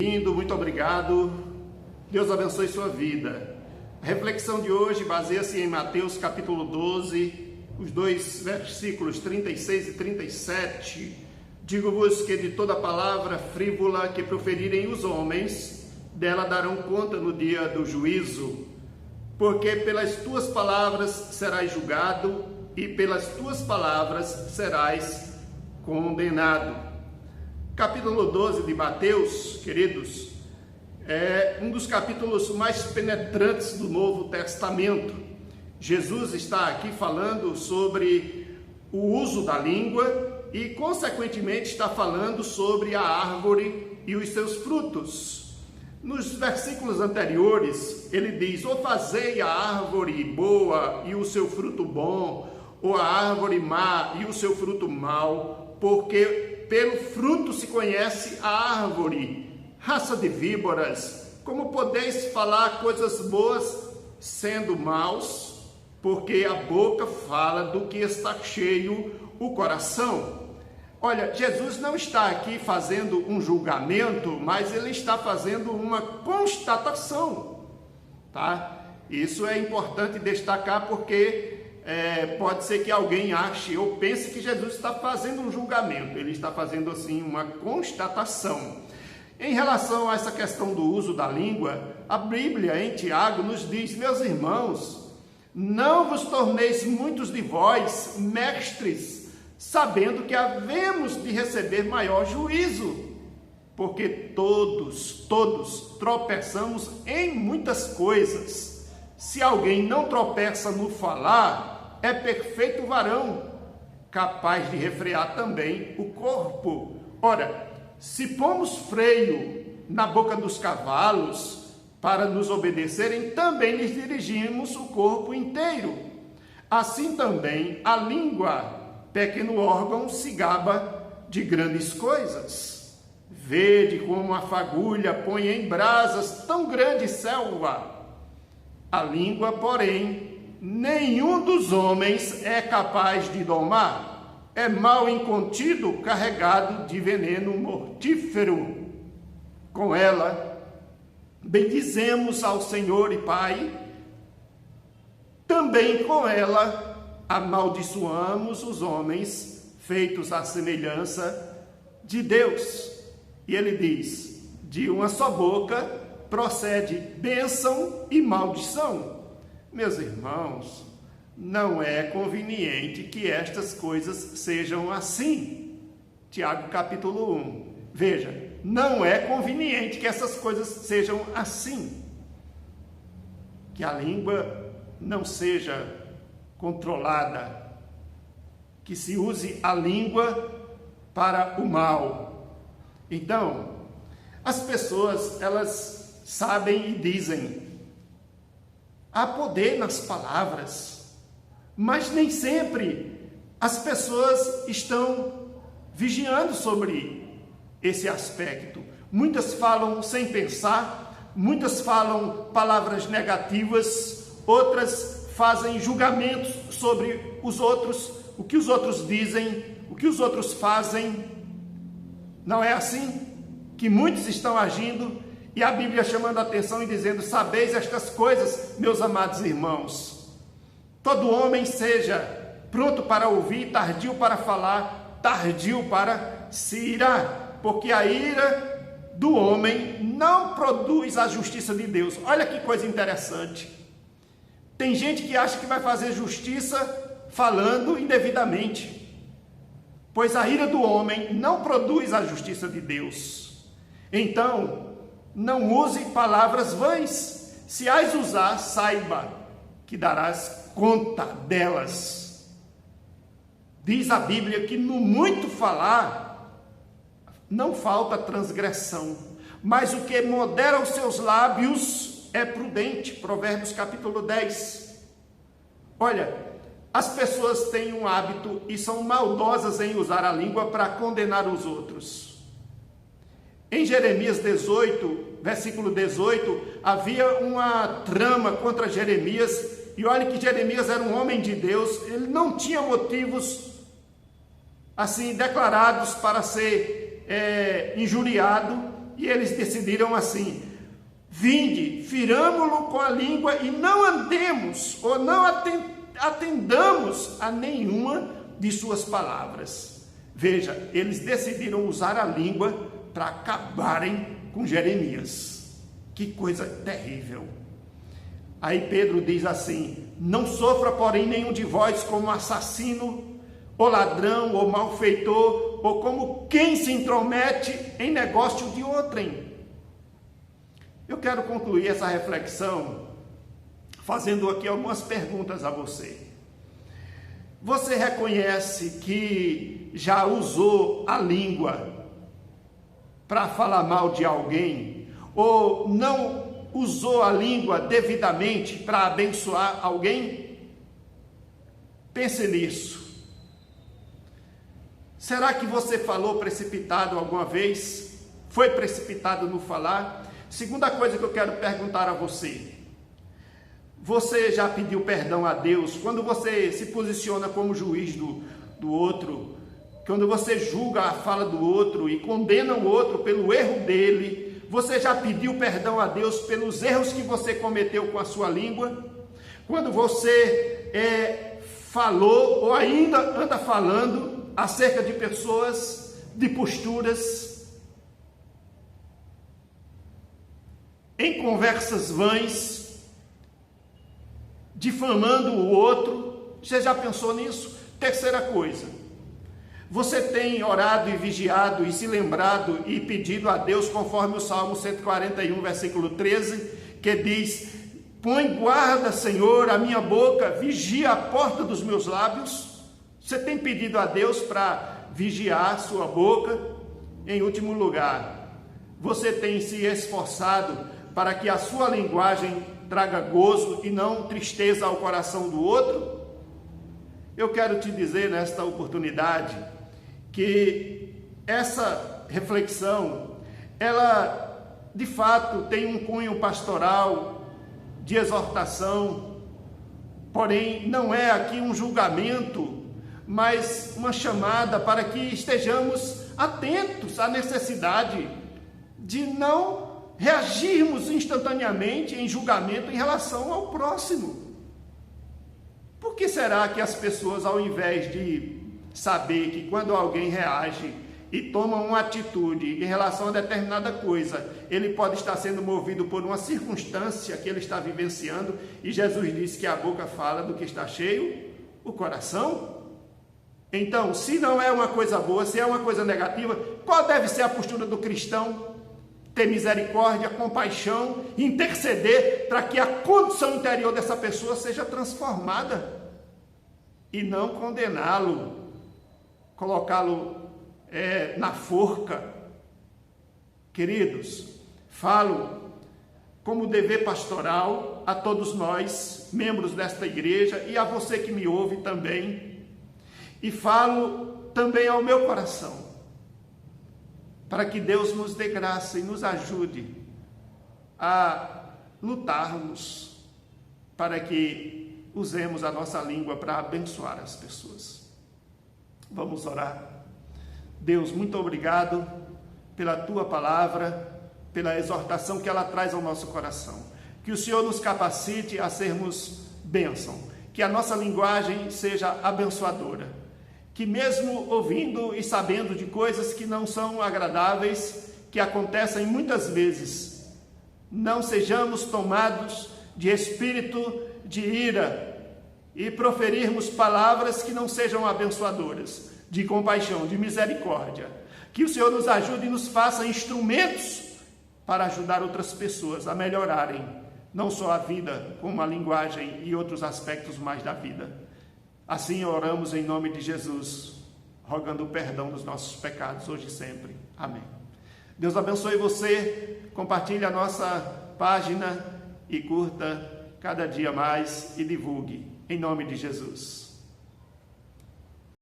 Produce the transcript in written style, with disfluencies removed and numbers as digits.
bem-vindo, muito obrigado. Deus abençoe sua vida. A reflexão de hoje baseia-se em Mateus capítulo 12, os dois versículos 36 e 37. Digo-vos que de toda palavra frívola que proferirem os homens, dela darão conta no dia do juízo. Porque pelas tuas palavras serás julgado e pelas tuas palavras serás condenado. Capítulo 12 de Mateus, queridos, é um dos capítulos mais penetrantes do Novo Testamento. Jesus está aqui falando sobre o uso da língua e, consequentemente, está falando sobre a árvore e os seus frutos. Nos versículos anteriores, ele diz: ou fazei a árvore boa e o seu fruto bom, ou a árvore má e o seu fruto mau, porque pelo fruto se conhece a árvore. Raça de víboras, como podeis falar coisas boas sendo maus? Porque a boca fala do que está cheio o coração. Olha, Jesus não está aqui fazendo um julgamento, mas ele está fazendo uma constatação, tá? Isso é importante destacar porque pode ser que alguém ache ou pense que Jesus está fazendo um julgamento. Ele está fazendo assim uma constatação. Em relação a essa questão do uso da língua, a Bíblia em Tiago nos diz: meus irmãos, não vos torneis muitos de vós mestres, sabendo que havemos de receber maior juízo, porque todos tropeçamos em muitas coisas. Se alguém não tropeça no falar, é perfeito varão, capaz de refrear também o corpo. Ora, se pomos freio na boca dos cavalos para nos obedecerem, também lhes dirigimos o corpo inteiro. Assim também a língua, pequeno órgão, se gaba de grandes coisas. Vede como a fagulha põe em brasas tão grande selva. A língua, porém, nenhum dos homens é capaz de domar. É mal incontido, carregado de veneno mortífero. Com ela, bendizemos ao Senhor e Pai. Também com ela, amaldiçoamos os homens, feitos à semelhança de Deus. E ele diz: de uma só boca procede bênção e maldição. Meus irmãos, não é conveniente que estas coisas sejam assim. Tiago capítulo 1. Veja, não é conveniente que essas coisas sejam assim. Que a língua não seja controlada, que se use a língua para o mal. Então, as pessoas, elas sabem e dizem: há poder nas palavras. Mas nem sempre as pessoas estão vigiando sobre esse aspecto. Muitas falam sem pensar, muitas falam palavras negativas, outras fazem julgamentos sobre os outros, o que os outros dizem, o que os outros fazem. Não é assim que muitos estão agindo? E a Bíblia chamando a atenção e dizendo: sabeis estas coisas, meus amados irmãos. Todo homem seja pronto para ouvir, tardio para falar, tardio para se irar, porque a ira do homem não produz a justiça de Deus. Olha que coisa interessante. Tem gente que acha que vai fazer justiça falando indevidamente, pois a ira do homem não produz a justiça de Deus. Então, não use palavras vãs. Se as usar, saiba que darás conta delas. Diz a Bíblia que no muito falar não falta transgressão, mas o que modera os seus lábios é prudente. Provérbios capítulo 10. Olha, as pessoas têm um hábito e são maldosas em usar a língua para condenar os outros. Em Jeremias 18, versículo 18, havia uma trama contra Jeremias. E olha que Jeremias era um homem de Deus, ele não tinha motivos assim declarados para ser injuriado, e eles decidiram assim: vinde, firamo-lo com a língua e não andemos ou não atendamos a nenhuma de suas palavras. Veja, eles decidiram usar a língua para acabarem com Jeremias. Que coisa terrível. Aí Pedro diz assim: não sofra, porém, nenhum de vós como assassino, ou ladrão, ou malfeitor, ou como quem se intromete em negócio de outrem. Eu quero concluir essa reflexão fazendo aqui algumas perguntas a você. Você reconhece que já usou a língua para falar mal de alguém? Ou não usou a língua devidamente para abençoar alguém? Pense nisso. Será que você falou precipitado alguma vez? Foi precipitado no falar? Segunda coisa que eu quero perguntar a você: você já pediu perdão a Deus? Quando você se posiciona como juiz do outro, quando você julga a fala do outro e condena o outro pelo erro dele, você já pediu perdão a Deus pelos erros que você cometeu com a sua língua? Quando você falou ou ainda anda falando acerca de pessoas, de posturas, em conversas vãs, difamando o outro, você já pensou nisso? Terceira coisa, você tem orado e vigiado e se lembrado e pedido a Deus conforme o Salmo 141, versículo 13, que diz: põe guarda, Senhor, a minha boca, vigia a porta dos meus lábios? Você tem pedido a Deus para vigiar sua boca? Em último lugar, você tem se esforçado para que a sua linguagem traga gozo e não tristeza ao coração do outro? Eu quero te dizer nesta oportunidade que essa reflexão, ela de fato tem um cunho pastoral, de exortação, porém não é aqui um julgamento, mas uma chamada para que estejamos atentos à necessidade de não reagirmos instantaneamente em julgamento em relação ao próximo. Por que será que as pessoas, ao invés de saber que quando alguém reage e toma uma atitude em relação a determinada coisa, ele pode estar sendo movido por uma circunstância que ele está vivenciando, e Jesus disse que a boca fala do que está cheio o coração? Então, se não é uma coisa boa, se é uma coisa negativa, qual deve ser a postura do cristão? Ter misericórdia, compaixão, interceder para que a condição interior dessa pessoa seja transformada e não condená-lo, colocá-lo na forca. Queridos, falo como dever pastoral a todos nós, membros desta igreja, e a você que me ouve também, e falo também ao meu coração, para que Deus nos dê graça e nos ajude a lutarmos para que usemos a nossa língua para abençoar as pessoas. Vamos orar. Deus, muito obrigado pela Tua palavra, pela exortação que ela traz ao nosso coração. Que o Senhor nos capacite a sermos bênção, que a nossa linguagem seja abençoadora, que mesmo ouvindo e sabendo de coisas que não são agradáveis, que acontecem muitas vezes, não sejamos tomados de espírito de ira e proferirmos palavras que não sejam abençoadoras, de compaixão, de misericórdia. Que o Senhor nos ajude e nos faça instrumentos para ajudar outras pessoas a melhorarem, não só a vida, como a linguagem e outros aspectos mais da vida. Assim oramos em nome de Jesus, rogando o perdão dos nossos pecados, hoje e sempre. Amém. Deus abençoe você, compartilhe a nossa página e curta cada dia mais e divulgue, em nome de Jesus.